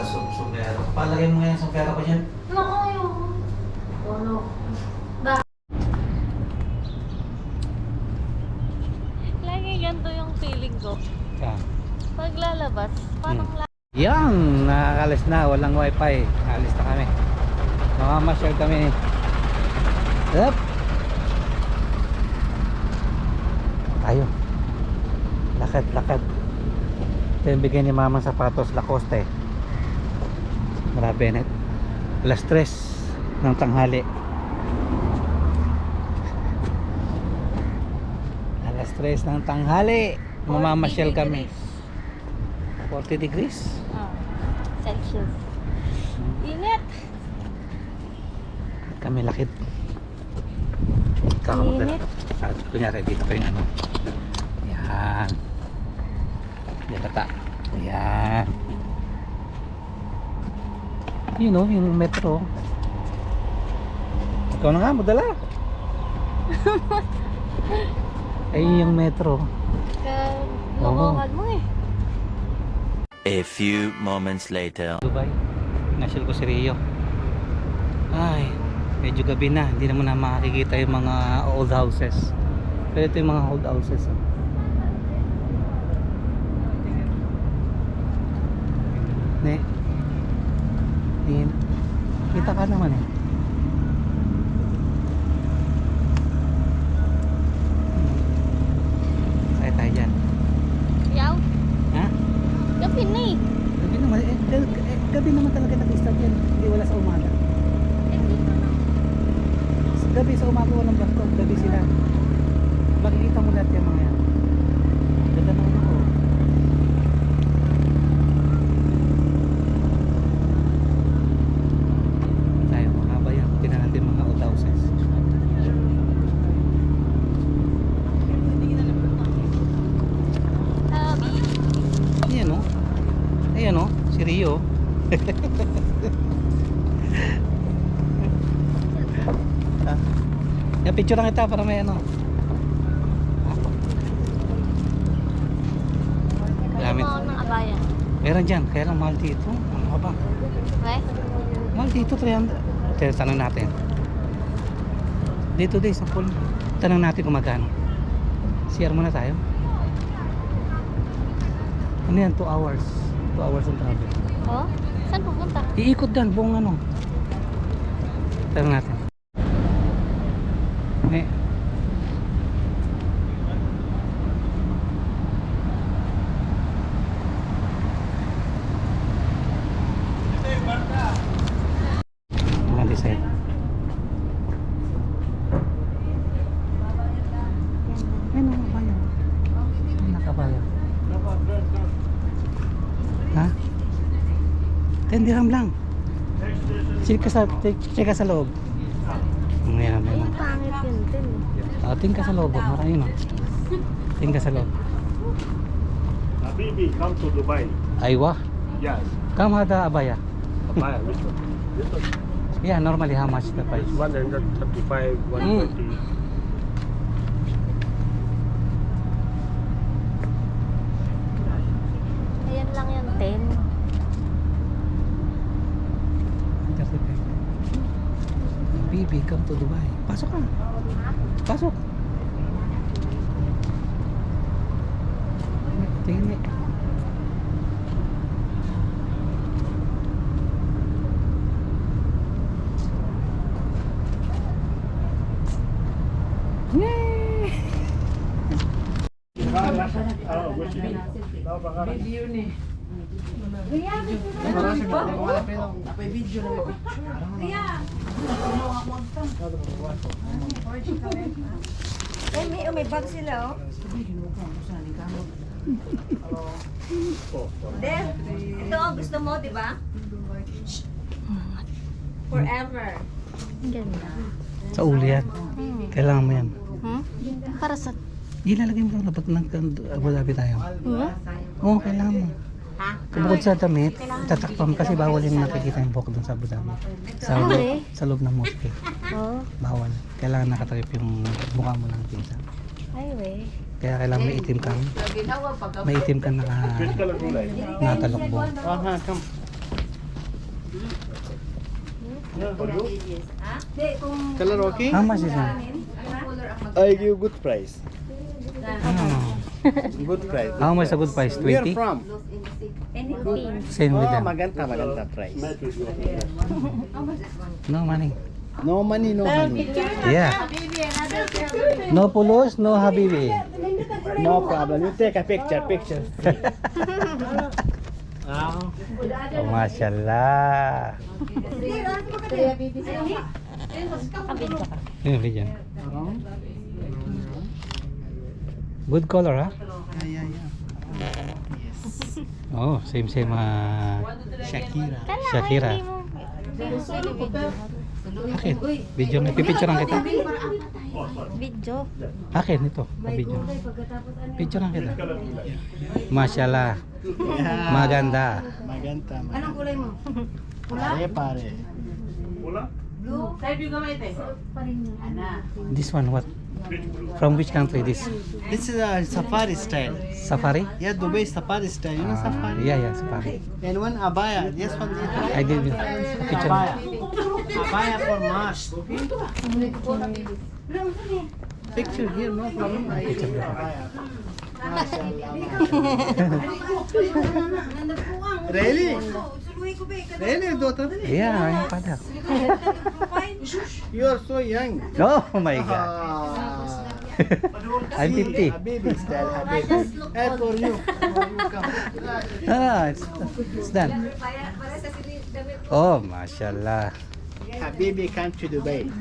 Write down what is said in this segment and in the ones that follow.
sombrero. Palagay mo ngayon sombrero ko dyan. Naku, yun. Ano? Ba? Lagi ganito yung feeling ko. Yeah. Pag lalabas, parang Yan! Nakakalis na. Walang wifi. Alis na kami. Makamasyal kami. Up! Tayo. Lakad, lakad. Ito yung bigay ni Mama sapatos Lacoste. Mara Bennett. Alas 3 ng tanghali. Alas 3 ng tanghali. Mamamasyal kami. 40 degrees. Celsius. Init. Kami lakit. Init. Kunyari dito pa yung ano. Yan. Yan tata. Yan. Yun o, yung metro. Ikaw na nga, madala. Ay, yung metro. Lungungad mo eh. A few moments later. Dubai. Nasyal ko si Rio. Ay, medyo gabi na. Hindi naman na makikita yung mga old houses. Pero ito yung mga old houses. Oh. Ne. Tingin. Kita ka naman eh. Saan tayo dyan? Yaw. Ha? Gabi na eh. Gabi naman. Gabi naman talaga nag-start yan. Hindi wala sa umaga. Gabi sa umaga walang bangko. Gabi sila. Makikita mo lahat yung mga yan. Ganda naman ako. Tayo, mahaba yan. Tingnan natin mga old houses. Sabi. Ayan o. Ayan o. Si Rio. Picture lang kita para may ano. Gamit mo ng abaya. Meron dyan, kaya lang mahal dito. Ano ka ba? Okay? Mahal dito, 300. Tanong natin. Dito sa pool. Tanong natin kung magkano. CR muna tayo. Ano yan? 2 hours. 2 hours ang travel. Oh? Saan pupunta? Iikot dyan, buong ano. Tanong natin. Eh. Mga design. Ayun ang kabayo. Ayun ang kabayo. Ha? 10 dirham lang. Check ka sa loob. Ngayon, Ay, pangit yun din eh. tingin ka sa loob. Marami no. Tingin ka sa loob. Habibi, come to Dubai. Aywa. Yes. Kam hada abaya. Abaya, which one? This one. Yeah, normally how much the price? 135, 120. Ayan lang yung 10. Bibi, come to Dubai. Pasok ka. Pasok. Tingin eh. Yay! May bag sila, oh. There. Ito, gusto mo, di ba? Forever. Ang ganda. Sa uli yan. Kailangan mo yan. Hmm? Para sa... Ilalagay mo lang dapat ng Abu Dhabi tayo. Hmm? Oo, kailangan mo. Ha? Bukod sa damit, tatakpan kasi bawal yung nakikita yung buhok dun sa Abu Dhabi. Sa, Okay. sa loob ng mosque. Oh. Bawal. Kailangan nakatakip yung mukha mo lang pinsa. Highway. Kaya kailangan may itim kang nakatalokbo. Aha, come. Color okay? How much is that? I give good price. Ah. Good price. How much a good price? Where 20? from? Same with Oh, them. maganda price. No money. No money, no money. Yeah. No pulos, no habibi. No problem. You take a picture. Oh, mashallah. Yun, video. Good color, ha? Yeah. Oh, same. Shakira. Shakira. Akin, video. May pipicturean kita. Video. Akin, ito. Video. Picturean kita. Mashallah. Yeah. Maganda. Maganda. Anong kulay mo? Pare. Pula? This one, what? From which country this? This is a safari style. Safari? Yeah, Dubai safari style. You know safari? Yeah, safari. And one abaya. Yes, one. I did picture. Abaya. Abaya for mask. Picture here, no problem. I picture abaya. Really? Really, daughter? Yeah, I'm father. You are so young. Oh my God. I'm 50. Habibi style, Habibi. And for you. It's done. Oh, mashallah. Habibi come to Dubai.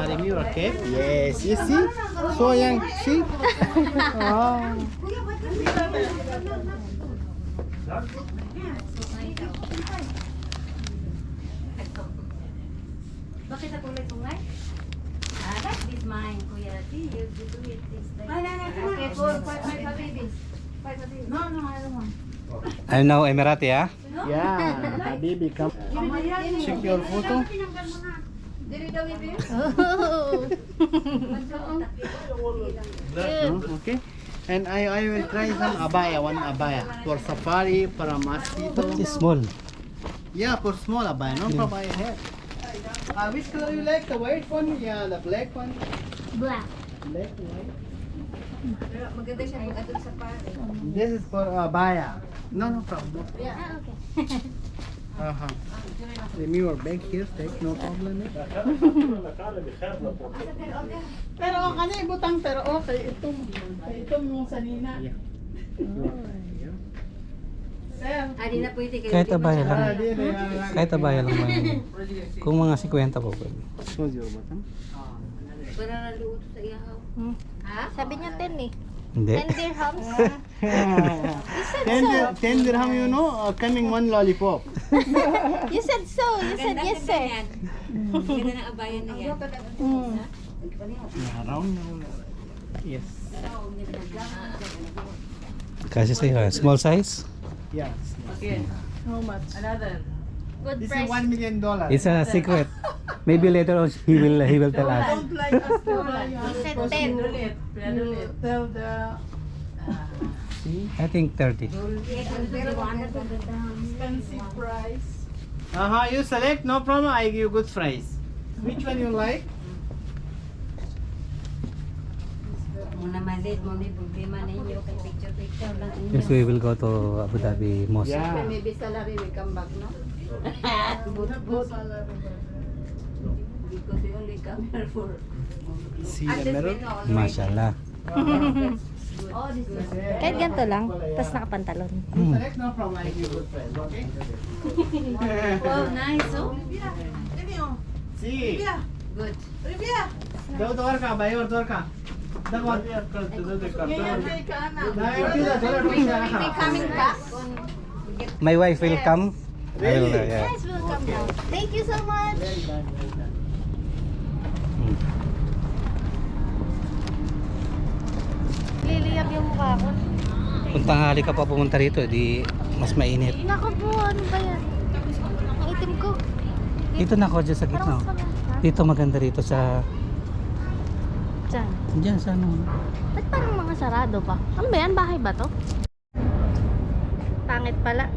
Review, okay? Yes, you see? So young, see? Oh. Bakit ang kulay-kulay? That is mine, Kuya. See, you do it this time. Okay, for my babies. No, I don't want. I'm now Emirati, ha? Yeah, Habibi come. Check your photo. Okay. And I will try some abaya, one abaya. For safari, for a mosquito. But it's small. Yeah, for small abaya, no problem I have. Which color you like? The white one? Yeah, the black one? Black. Black, white. Pero maganda siya pag atong sa pare. This is for abaya. No problem. Ah, okay. Remove your bag here, take no problem. Pero kanya ibutang pero okay itong yung sanina. Yeah. Sir, Di na pwede kayo. Kahit abaya lang. Kahit Kahit abaya lang. Kung mga 50 po pwede. Shows your button. Para naluto sa ihaw. Ha? Sabi niya 10 eh. Hindi. 10 dirhams. 10 dirham, you know, coming one lollipop. You said so. You said yes, sir. Ganda ng abayan na yan. Around. Yes. Kasi sa'yo, small size? Yes. how much? Good This is price. $1 million. It's a secret. Maybe later on he will tell us. Don't like us to buy He said because 10. you tell the I think 30. expensive price. You select, no problem, I give you good price. Which one you like? Muna malit, muna problema ninyo kay picture lang Yes, we will go to Abu Dhabi Mosque. Yeah. Maybe salary will come back, no? Because we only come here for... See the mirror? Mashallah. Kahit ganito lang. Tapos nakapantalon. You select, no problem, I give you good price, okay? Wow, nice, oh. See. Good. door ka, bayor, door ka. Coming back? My wife will come. I will, yeah. Guys, welcome now. Thank you so much. Liliyab yung mukha ko. Kung tanghali ka pa pumunta rito, di mas mainit. Naku po, ano ba yan? Ang itim ko. Dito na ako dyan sa gitna. Parang sa ha? Dito maganda rito sa... Diyan. Diyan sa ano. Ba't parang mga sarado pa? Ano ba yan? Bahay ba to? Pangit pala.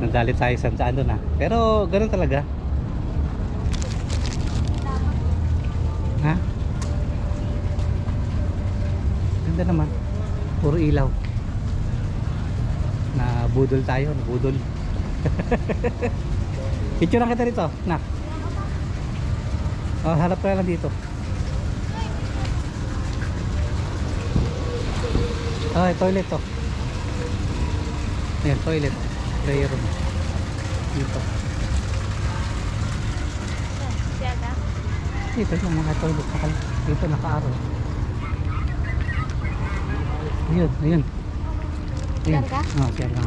Nadali tayo sa saan doon pero ganun talaga. Ha? Ganda naman. Puro ilaw. Na budol tayo, budol. Picture na kita rito, nak. Oh, harap ka lang dito. Ay, toilet to. Ayan, toilet. Prayer room. Dito. Siya ka? Dito yung mga toilet. Dito naka-araw. Ayun, ayun. Siyan ka? Oo, siyan ka.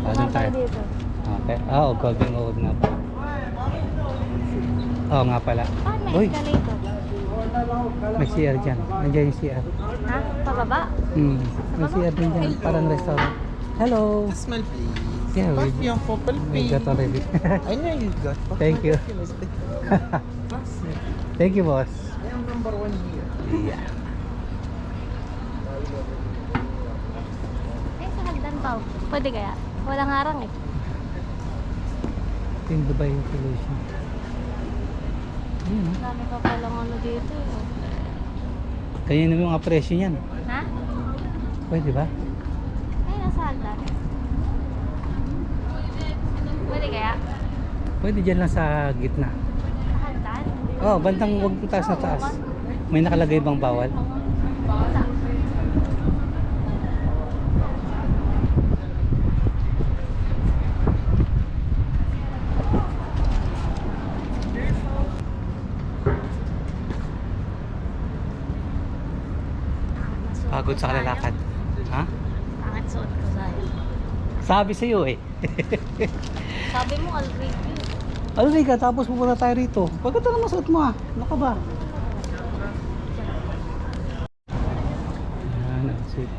Doon tayo. Dito. Okay. Ah, Golden Road nga pala. Oo nga pala. Ah, may Uy, escalator. may CR dyan. Nandiyan yung CR. Ha? Pababa? May CR din dyan. Parang restaurant. Hello. Smell please. Yeah, Perfume for we Palpy. got already. I know you got. But Thank my you. perfume is big. Classic. Thank you, boss. I am number 1 here. Yeah. Eh, sa hagdan pa. Pwede kaya? Walang harang eh. Ito yung Dubai Solution. Ayun, Ang dami pa palang ano dito eh. kanya naman yung presyo niyan. Ha? Pwede ba? Ay, nasa hagdan. Pwede kaya? Pwede dyan lang sa gitna. Sa hagdan? Oh, bandang wag taas na taas. May nakalagay bang bawal? Pagod sa kalalakad. Ha? Pangit suot ko sa'yo. Sabi sa iyo eh. Sabi mo, already. Alright ka, tapos pupunta tayo rito. Pagkata naman suot mo ah. Ano ka ba? Ayan, that's it.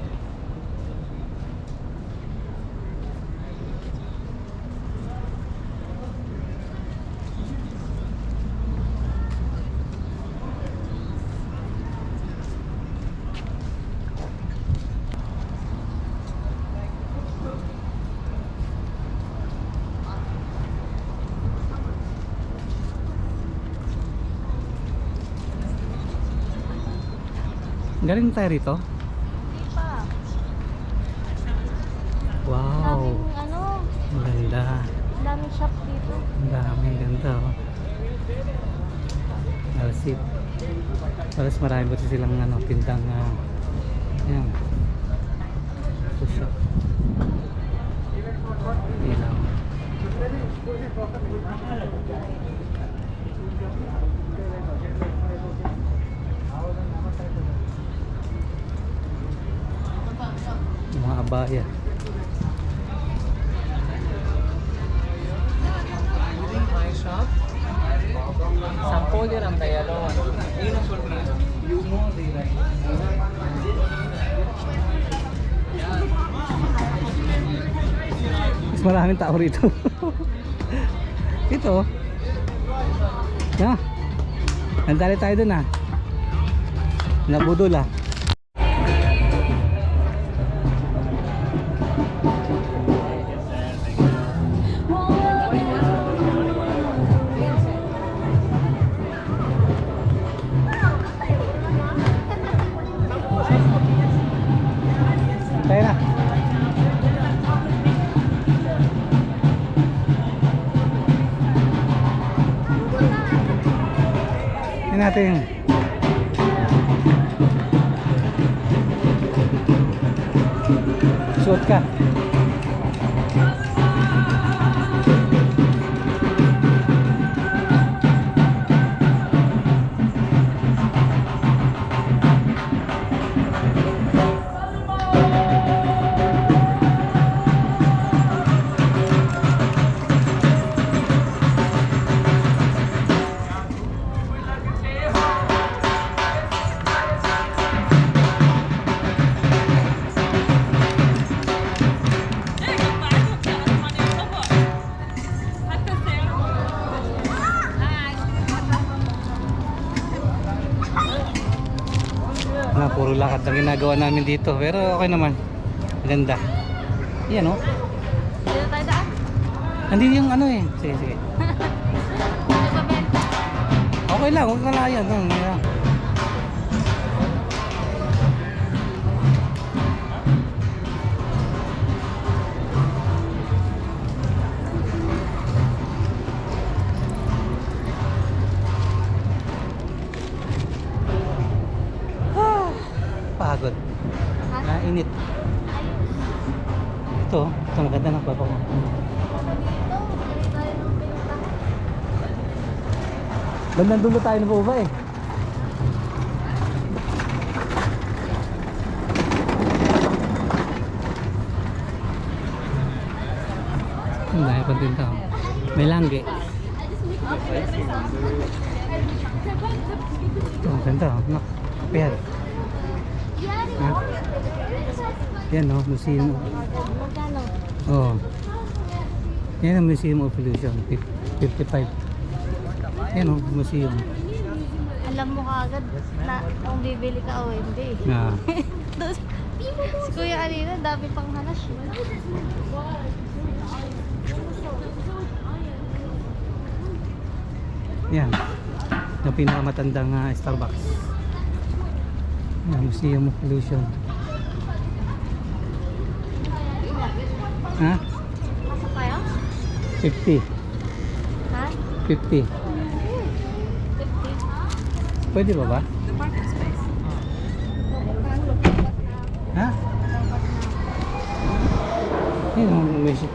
Galing tayo rito? Hindi pa. Wow. Daming ano, Ang ganda. daming shop dito. Ang dami, ganda oh. Alsip. Tapos marami ba silang ano, tindang ayan. Ito siya. Ilaw. Yung mga abaya. Sampo din ang dayalo. Mas maraming tao rito. Ito. Nandali tayo dun ah. Nabudol ah. Tayo na. Tingnan natin. Suot ka. Puro lakad ang ginagawa namin dito, pero okay naman, ganda. Yan oh. Dito tayo daan. Nandito yung ano eh. Sige, sige. Ano ba, Ben? Okay lang, huwag kalayan. Pagod. Init. Ito maganda ng baba mo. Bandang dulo tayo na baba eh. Dahil pang tinta. May langge. Ito, ang ganda. Kapihan. Yan o, Museum. Magkano? Oo. Yan ang Museum of Illusion. 55. Yan o, museum. Alam mo kaagad na kung bibili ka o hindi. Na. Si Kuya Alina, dami pang hanas. Yan. Yung pinakamatandang Starbucks. Yan, Museum of Illusion. Ha? Masa pa yan? 50. Ha? 50. 50. Pwede ba ba? Ha? Yun ang music.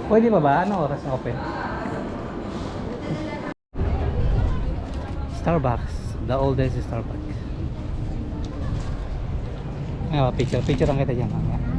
Pwede pa ba? Ano oras na open? Starbucks. The oldest Starbucks. Picture. Picture ang kita dyan. Mamaya.